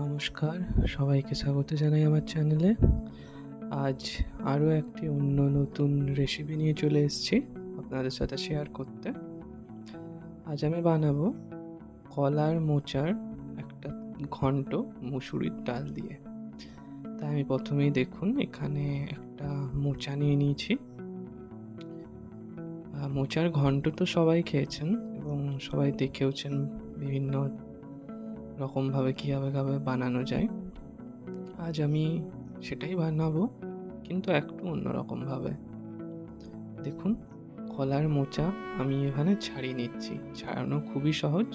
নমস্কার, সবাইকে স্বাগত জানাই আমার চ্যানেলে। আজ আরও একটি নতুন রেসিপি নিয়ে চলে এসেছি আপনাদের সাথে শেয়ার করতে। আজ আমি বানাবো কলার মোচার একটা ঘন্ট মুসুরির ডাল দিয়ে। তাই আমি প্রথমেই দেখুন এখানে একটা মোচা নিয়ে নিয়েছি। মোচার ঘন্ট তো সবাই খেয়েছেন এবং সবাই দেখেওছেন বিভিন্ন রকমভাবে কীভাবে বানানো যায়। আজ আমি সেটাই বানাবো, কিন্তু একটু অন্যরকমভাবে। দেখুন, কলার মোচা আমি এখানে ছাড়িয়ে নিচ্ছি। ছাড়ানো খুবই সহজ।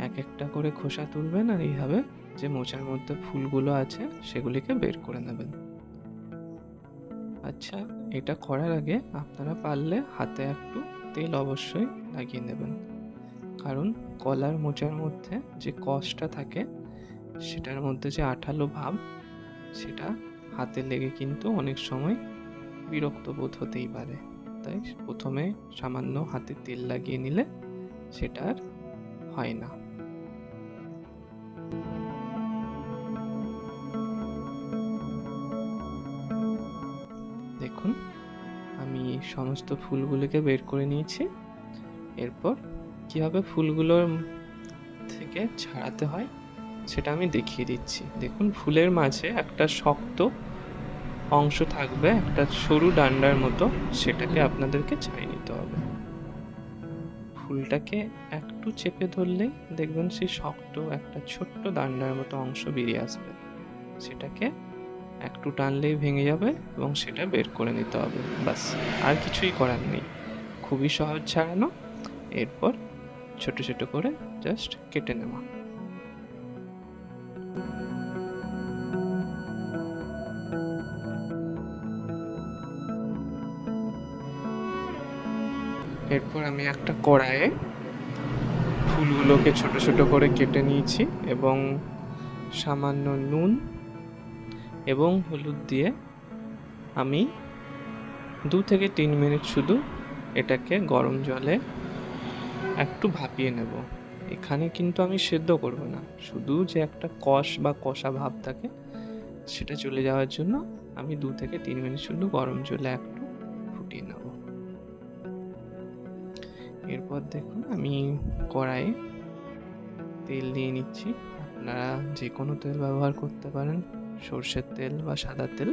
এক একটা করে খোসা তুলবেন আর এইভাবে যে মোচার মধ্যে ফুলগুলো আছে সেগুলিকে বের করে নেবেন। আচ্ছা, এটা করার আগে আপনারা পারলে হাতে একটু তেল অবশ্যই লাগিয়ে নেবেন, কারণ কলার মোচার মধ্যে যে কষটা থাকে সেটার মধ্যে যে আঠালো ভাব, সেটা হাতে লেগে কিন্তু অনেক সময় বিরক্ত বোধ হতেই পারে। তাই প্রথমে সামান্য হাতে তেল লাগিয়ে নিলে সেটা আর হয় না। দেখুন, আমি সমস্ত ফুলগুলোকে বের করে নিয়েছি। এরপর কিভাবে ফুলগুলোর থেকে ছাড়াতে হয় সেটা আমি দেখিয়ে দিচ্ছি। দেখুন, ফুলের মাঝে একটা শক্ত অংশ থাকবে, একটা সরু ডান্ডার মতো, সেটাকে আপনাদেরকে ছাড়িয়ে নিতে হবে। ফুলটাকে একটু চেপে ধরলেই দেখবেন সেই শক্ত একটা ছোট্ট ডান্ডার মতো অংশ বেরিয়ে আসবে। সেটাকে একটু টানলেই ভেঙে যাবে এবং সেটা বের করে নিতে হবে। ব্যাস, আর কিছুই করার নেই। খুবই সহজ ছাড়ানো। এরপর ছোট ছোট করে জাস্ট কেটে নেওয়া। এরপর আমি একটা কড়াইয়ে ফুলগুলোকে ছোট ছোট করে কেটে নিয়েছি এবং সামান্য নুন এবং হলুদ দিয়ে আমি 2 থেকে 3 মিনিট শুধু এটাকে গরম জলে একটু ভাপিয়ে নেব। এখানে কিন্তু আমি সেদ্ধ করব না, শুধু যে একটা কষা ভাব থাকে সেটা চলে যাওয়ার জন্য আমি 2 থেকে 3 মিনিট শুধু গরম জলে একটু ফুটিয়ে নেব। এরপর দেখুন, আমি কড়াইয়ে তেল দিয়ে নিচ্ছি। আপনারা যে কোনো তেল ব্যবহার করতে পারেন, সর্ষের তেল বা সাদা তেল।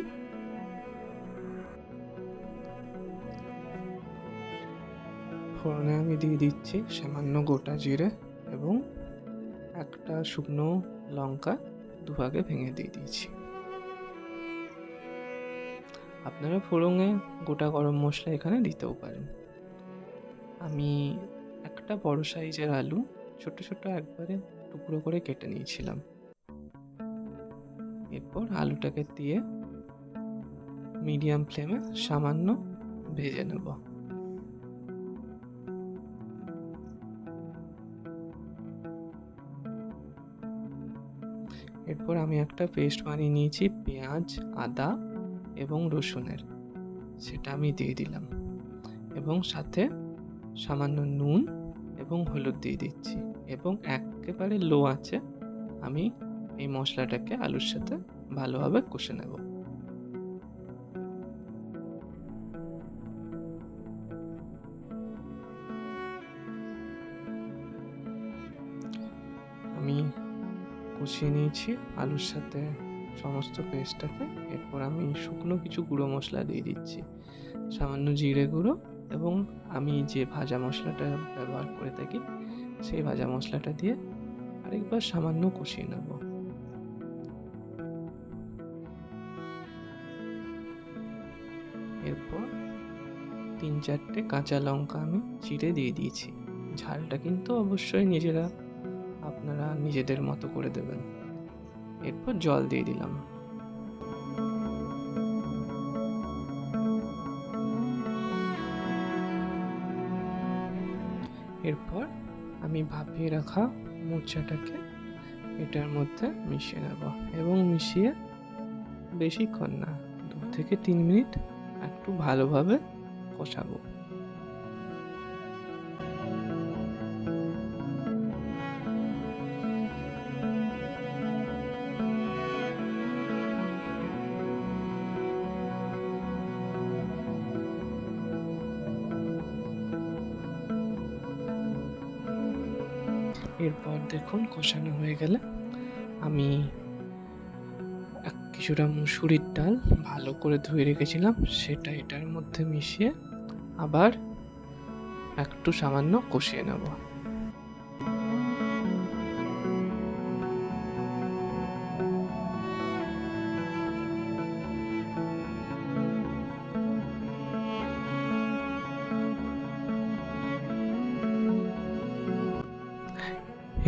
ফোড়নে আমি দিয়ে দিচ্ছি সামান্য গোটা জিরে এবং একটা শুকনো লঙ্কা দুভাগে ভেঙে দিয়ে দিয়েছি। আপনারা ফোড়নে গোটা গরম মশলা এখানে দিতেও পারেন। আমি একটা বড় সাইজের আলু ছোট ছোট একবারে টুকরো করে কেটে নিয়েছিলাম। এরপর আলুটাকে দিয়ে মিডিয়াম ফ্লেমে সামান্য ভেজে নেব। এরপর আমি একটা পেস্ট বানিয়ে নিয়েছি পেঁয়াজ, আদা এবং রসুনের, সেটা আমি দিয়ে দিলাম এবং সাথে সামান্য নুন এবং হলুদ দিয়ে দিচ্ছি এবং একেবারে লো আঁচে আমি এই মশলাটাকে আলুর সাথে ভালোভাবে কষে নেব। আমি কষিয়ে নিয়েছি আলুর সাথে সমস্ত পেস্টটাকে। এরপর আমি শুকনো কিছু গুঁড়ো মশলা দিয়ে দিচ্ছি, সামান্য জিরে গুঁড়ো এবং আমি যে ভাজা মশলাটা ব্যবহার করে থাকি সেই ভাজা মশলাটা দিয়ে আরেকবার সামান্য কষিয়ে নেব। এরপর 3-4টে কাঁচা লঙ্কা আমি চিড়ে দিয়ে দিয়েছি। ঝালটা কিন্তু অবশ্যই আপনারা নিজেদের মতো করে দেবেন। এরপর জল দিয়ে দিলাম। এরপর আমি ভাপিয়ে রাখা মোচাটাকে এটার মধ্যে মিশিয়ে নেব এবং মিশিয়ে বেশিক্ষণ না, 2 থেকে 3 মিনিট একটু ভালোভাবে কষাবো। এরপর দেখুন কষানো হয়ে গেলে আমি কিছুটা মুসুরির ডাল ভালো করে ধুয়ে রেখেছিলাম, সেটা এটার মধ্যে মিশিয়ে আবার একটু সামান্য কষিয়ে নেব।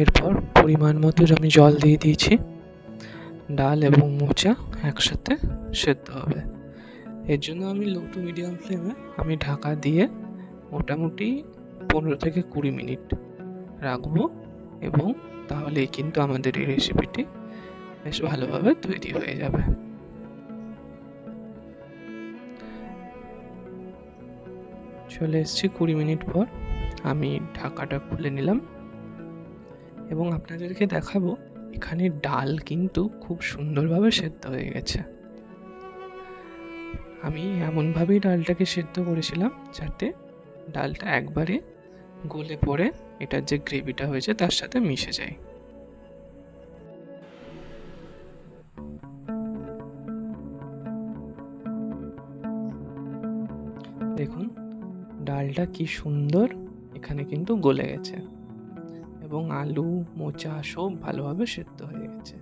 এরপর পরিমাণ মতো আমি জল দিয়ে দিয়েছি। ডাল এবং মোচা একসাথে সেদ্ধ হবে। এর জন্য আমি লো টু মিডিয়াম ফ্লেমে আমি ঢাকা দিয়ে মোটামুটি 15 থেকে 20 মিনিট রাখবো, এবং তাহলেই কিন্তু আমাদের এই রেসিপিটি বেশ ভালোভাবে তৈরি হয়ে যাবে। চলে এসেছি 20 মিনিট পর, আমি ঢাকাটা খুলে নিলাম এবং আপনাদেরকে দেখাবো এখানে ডাল কিন্তু খুব সুন্দরভাবে সেদ্ধ হয়ে গেছে। আমি এমনভাবেই ডালটাকে সেদ্ধ করেছিলাম যাতে ডালটা একবারে গলে পড়ে এটার যে গ্রেভিটা হয়েছে তার সাথে মিশে যায়। দেখুন ডালটা কি সুন্দর এখানে কিন্তু গলে গেছে এবং আলু মোচা সব ভালোভাবে সেদ্ধ হয়ে গেছে।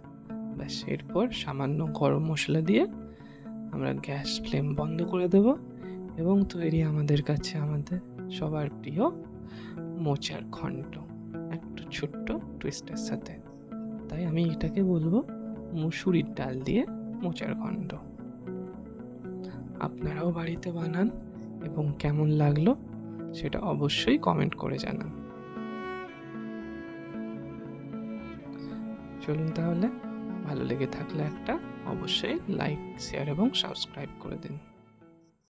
ব্যাস, এরপর সামান্য গরম মশলা দিয়ে আমরা গ্যাস ফ্লেম বন্ধ করে দেব এবং তৈরি আমাদের কাছে আমাদের সবার প্রিয় মোচার ঘন্ট, একটু ছোট্ট টুইস্টের সাথে। তাই আমি এটাকে বলবো মুসুরির ডাল দিয়ে মোচার ঘন্ট। আপনারাও বাড়িতে বানান এবং কেমন লাগলো সেটা অবশ্যই কমেন্ট করে জানান। চলুন তাহলে, ভালো লেগে থাকলে একটা অবশ্যই লাইক, শেয়ার এবং সাবস্ক্রাইব করে দিন।